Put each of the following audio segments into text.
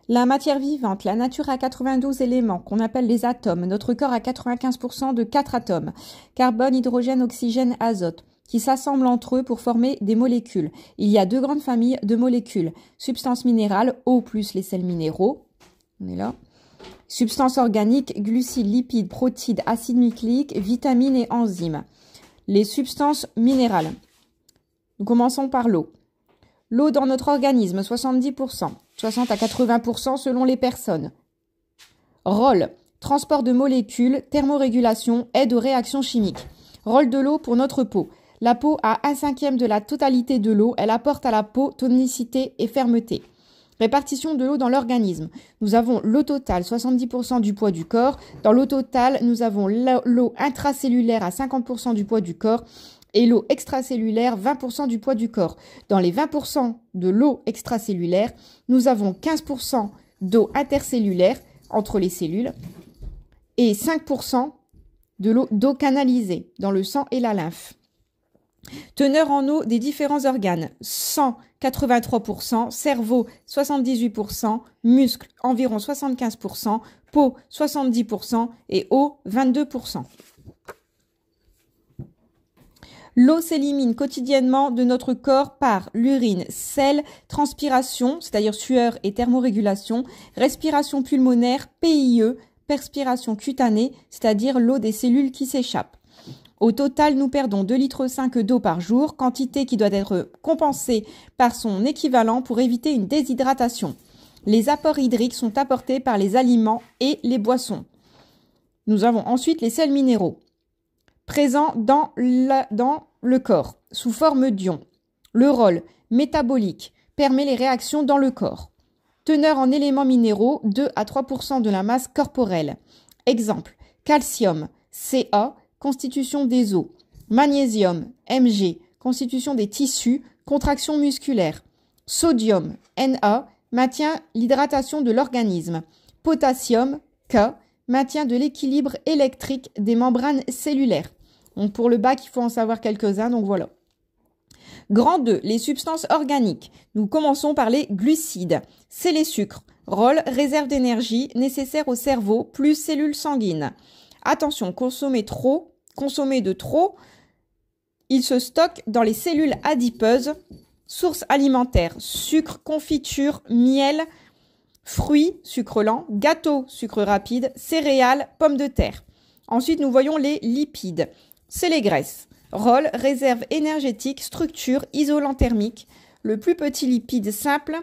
La matière vivante, la nature a 92 éléments qu'on appelle les atomes. Notre corps a 95% de 4 atomes. Carbone, hydrogène, oxygène, azote, qui s'assemblent entre eux pour former des molécules. Il y a 2 grandes familles de molécules. Substances minérales, eau plus les sels minéraux. On est là. Substances organiques, glucides, lipides, protides, acides nucléiques, vitamines et enzymes. Les substances minérales. Nous commençons par l'eau. L'eau dans notre organisme, 70%, 60 à 80% selon les personnes. Rôle, transport de molécules, thermorégulation, aide aux réactions chimiques. Rôle de l'eau pour notre peau. La peau a 1/5 de la totalité de l'eau. Elle apporte à la peau tonicité et fermeté. Répartition de l'eau dans l'organisme. Nous avons l'eau totale, 70% du poids du corps. Dans l'eau totale, nous avons l'eau intracellulaire à 50% du poids du corps et l'eau extracellulaire, 20% du poids du corps. Dans les 20% de l'eau extracellulaire, nous avons 15% d'eau intercellulaire entre les cellules et 5% d'eau canalisée dans le sang et la lymphe. Teneur en eau des différents organes, sang 83%, cerveau 78%, muscles environ 75%, peau 70% et eau 22%. L'eau s'élimine quotidiennement de notre corps par l'urine, sel, transpiration, c'est-à-dire sueur et thermorégulation, respiration pulmonaire, PIE, perspiration cutanée, c'est-à-dire l'eau des cellules qui s'échappent. Au total, nous perdons 2,5 litres d'eau par jour, quantité qui doit être compensée par son équivalent pour éviter une déshydratation. Les apports hydriques sont apportés par les aliments et les boissons. Nous avons ensuite les sels minéraux, présents dans le corps, sous forme d'ions. Le rôle métabolique permet les réactions dans le corps. Teneur en éléments minéraux, 2 à 3% de la masse corporelle. Exemple, calcium, Ca, constitution des os. Magnésium, Mg, constitution des tissus, contraction musculaire. Sodium, Na, maintient l'hydratation de l'organisme. Potassium, K, maintient de l'équilibre électrique des membranes cellulaires. Donc pour le bac, il faut en savoir quelques-uns, donc voilà. Grand 2, les substances organiques. Nous commençons par les glucides. C'est les sucres. Rôle, réserve d'énergie nécessaire au cerveau, plus cellules sanguines. Attention, consommer de trop, il se stocke dans les cellules adipeuses. Sources alimentaires, sucre, confiture, miel, fruits, sucre lent, gâteaux, sucre rapide, céréales, pommes de terre. Ensuite, nous voyons les lipides. C'est les graisses. Rôle, réserve énergétique, structure, isolant thermique. Le plus petit lipide simple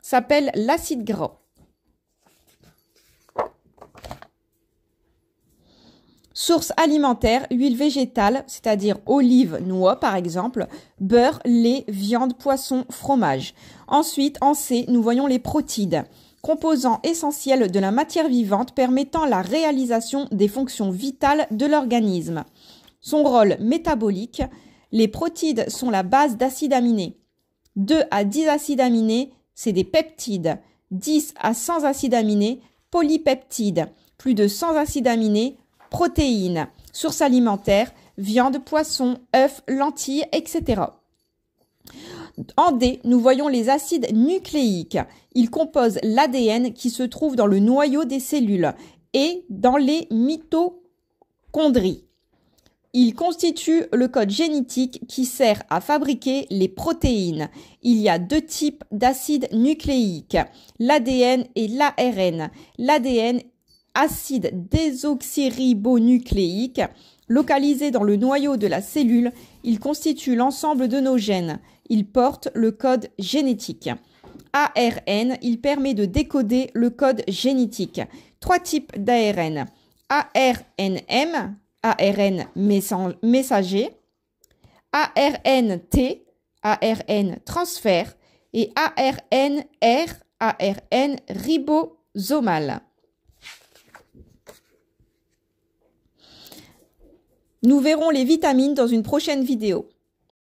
s'appelle l'acide gras. Sources alimentaires, huile végétale, c'est-à-dire olive, noix par exemple, beurre, lait, viande, poisson, fromage. Ensuite, en C, nous voyons les protides, composants essentiels de la matière vivante permettant la réalisation des fonctions vitales de l'organisme. Son rôle métabolique, les protides sont la base d'acides aminés. 2 à 10 acides aminés, c'est des peptides. 10 à 100 acides aminés, polypeptides. Plus de 100 acides aminés, protéines. Sources alimentaires, viande, poisson, œufs, lentilles, etc. En D, nous voyons les acides nucléiques. Ils composent l'ADN qui se trouve dans le noyau des cellules et dans les mitochondries. Ils constituent le code génétique qui sert à fabriquer les protéines. Il y a 2 types d'acides nucléiques, l'ADN et l'ARN. L'ADN, acide désoxyribonucléique, localisé dans le noyau de la cellule, il constitue l'ensemble de nos gènes. Il porte le code génétique. ARN, il permet de décoder le code génétique. 3 types d'ARN. ARNM, ARN messager, ARNT, ARN transfert et ARNR, ARN ribosomal. Nous verrons les vitamines dans une prochaine vidéo.